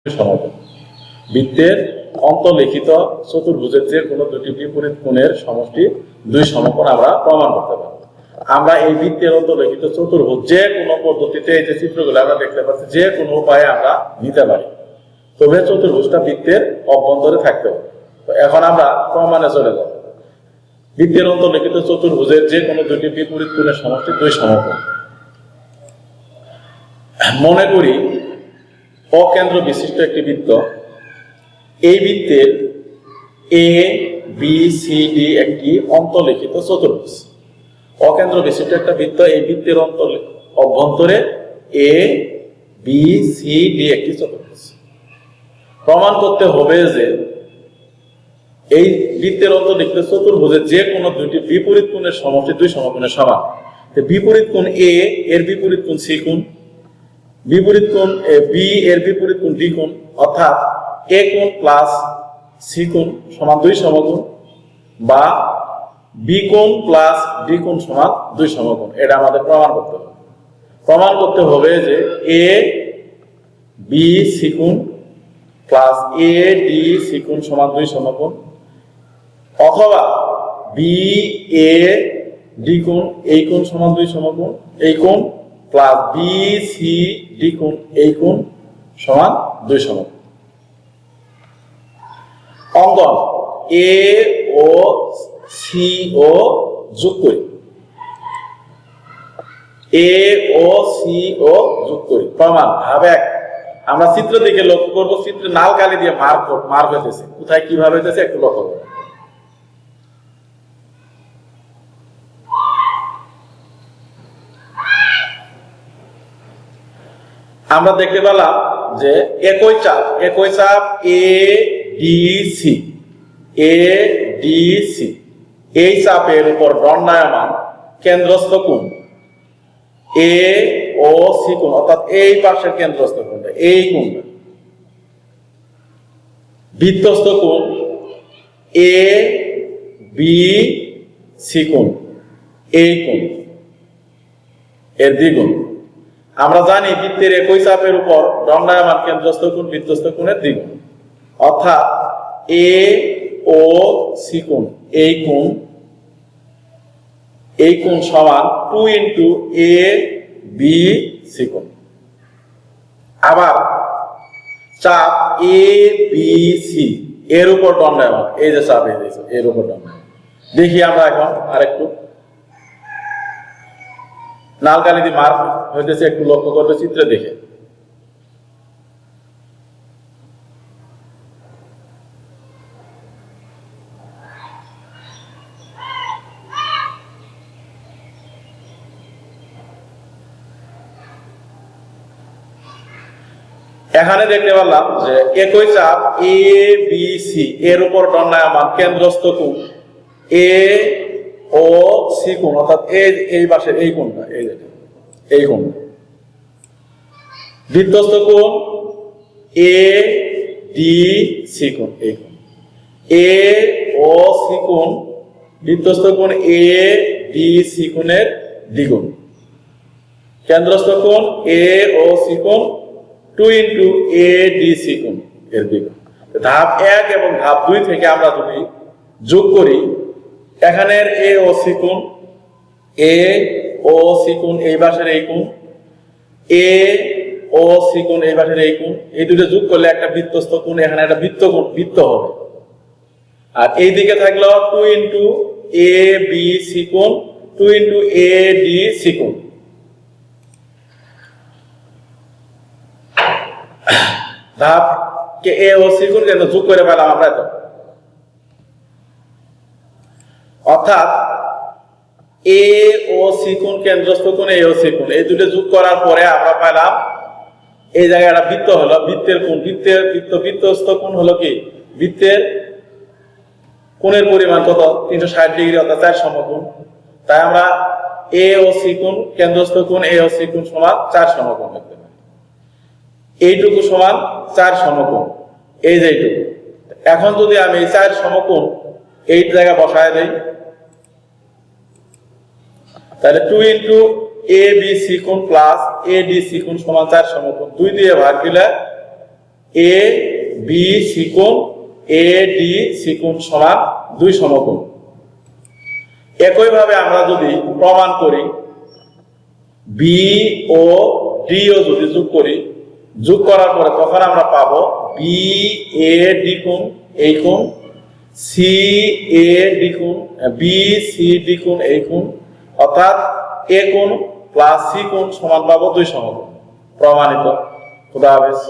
সমকোণ বৃত্তের অন্তর্লিখিত চতুর্ভুজের যে কোনো দুটি বিপরীত কোণের সমষ্টি দুই সমকোণ আমরা প্রমাণ করতে পারব। আমরা এই বৃত্তের অন্তর্লিখিত চতুর্ভুজ যে কোনো পদ্ধতিতে এই যে চিত্রগুলো আমরা দেখতে পাচ্ছি যে কোনো উপায়ে আমরা নিতে পারি, তবে চতুর্ভুজটা বৃত্তের অভ্যন্তরে থাকতে হবে। তো এখন আমরা প্রমাণে চলে যাব। বৃত্তের অন্তর্লিখিত চতুর্ভুজের যে কোনো দুটি বিপরীত কোণের সমষ্টি দুই সমকোণ। মনে করি অকেন্দ্র বিশিষ্ট একটি বৃত্ত, এই বৃত্তের এ বি সি ডি একটি অন্তর্লিখিত চতুর্ভুজ। অকেন্দ্র বিশিষ্ট একটা বৃত্ত, এই বৃত্তের অভ্যন্তরে এ বি সি ডি একটি চতুর্ভুজ। প্রমাণ করতে হবে যে এই বৃত্তের অন্তর্লিখিত চতুর্ভুজের যে কোনো দুটি বিপরীত কোণের সমষ্টি দুই সমকোণের সমান। বিপরীত কোণ এ এর বিপরীত কোণ সি কোণ, বিপরীত কোণ বি এর বিপরীত কোণ ডি কোণ, অর্থাৎ এ কোণ প্লাস সি কোণ সমান দুই সমকোণ, বা বি কোণ প্লাস ডি কোণ সমান দুই সমকোণ। এটা আমাদের প্রমাণ করতে হবে। প্রমাণ করতে হবে যে এ বি সি কোণ প্লাস এ ডি সি কোণ সমান দুই সমকোণ, অথবা বি এ ডি কোণ এই কোণ সমান দুই সমকোণ, এই কোণ প্লাস বি সি ডি কোণ এই কোণ সমান দুই সমকোণ। অঙ্কন এ ও সি ও যোগ করি, এ ও সি ও যোগ করি। প্রমাণ ভাবে এক। আমরা চিত্র দিকে লক্ষ্য করবো, চিত্রে লাল কালি দিয়ে মার্ক হইতেছে, কোথায় কিভাবে হইতেছে একটু লক্ষ্য করবো। আমরা দেখতে পেলাম যে একই চাপ A D C, A D C, এই চাপের উপর দণ্ডায়মান কেন্দ্রস্থ কোণ এ ও সি কোণ, অর্থাৎ এই পাশের কেন্দ্রস্থ কোণটা এই কোণটা, বৃত্তস্থ কোণ এ বি সি কোণ এই কোণ এর দ্বিগুণ। আমরা জানি বৃত্তের একই চাপের উপর দণ্ডায়মান কেন্দ্রস্থ কোণ বৃত্তস্থ কোণের দ্বিগুণ, অর্থাৎ এ ও সি কোণ এই কোণ সমান 2 ইন্টু এ বি সি কোণ। আবার চাপ এ বি সি এর উপর দণ্ডায়মান, এই যে চাপ এর উপর দণ্ডায়মান। দেখি আমরা এখন আরেকটু লাল কালি দিয়ে মার্ক হইতেছে, একটু লক্ষ্য করবে চিত্র দেখে। এখানে দেখতে পারলাম যে একই চাপ এ বি সি এর উপর দণ্ডায়মান কেন্দ্রস্থ কোণ এ ও সি কোণ, অর্থাৎ এই পাশের এই কোণটা, এই কোণ, বৃত্তস্থ কোণ এ ডি সি কোণ এই কোণ, এ ও সি কোণ বৃত্তস্থ কোণ এ ডি সি কোণের দ্বিগুণ, কেন্দ্রস্থ কোণ এ ও সি কোণ 2 ইন্টু এ ডি সি কোণ এর দ্বিগুণ। ধাপ 1 এবং ধাপ 2 থেকে আমরা যদি যোগ করি, এখানের এ ও সি কোণ এই পাশের এই কোণ, এ ও সি কোণ এই পাশের এই কোণ, এই দুটো যোগ করলে একটা বৃত্তস্থ কোণ, এখানে একটা বৃত্ত হবে। আর এই দিকে থাকলো 2 ইন্টু এ বি সি কোণ 2 ইন্টু এ ডি সি কোণ। ধাপ কে এ ও সি কোণ কেন যোগ করে পেলাম আমরা, তো অর্থাৎ এ ও সি কোণ কেন্দ্রস্থ কোণ এ ও সি কোণ এই দুটো যোগ করার পরে আমরা পেলাম এই জায়গায় একটা বৃত্ত হলো, বৃত্তের কোণ বৃত্তস্থ কোণ হলো কি বৃত্তের কোণের পরিমাণ কত 360 ডিগ্রি, অর্থাৎ 4 সমকোণ। তাই আমরা এ ও সি কোণ কেন্দ্রস্থ কোণ এ ও সি কোণ সমান 4 সমকোণ লিখতে পারি। এইটুকু সমান 4 সমকোণ, এই যে এইটুকু। এখন যদি আমি এই 4 সমকোণ এই জায়গা বসায় দেই, তাহলে 2 ইন্টু এ বি সি কোণ প্লাস এ ডি সি কোণ সমান 4 সমকোণ। 2 দিয়ে ভাগ দিলে এ বি সি কোণ এ ডি সি কোণ সমান 2 সমকোণ। একইভাবে আমরা যদি প্রমাণ করি বি ও ডি ও যদি যোগ করি, যোগ করার পরে তখন আমরা পাবো বি এ ডি কোণ এই কোণ, সি এ ডি কোণ বি সি ডি কোণ এই কোণ, অর্থাৎ এ কোণ প্লাস সি কোণ সমান পাবো 2 সমকোণ। প্রমাণিত। খুদা হাফেজ।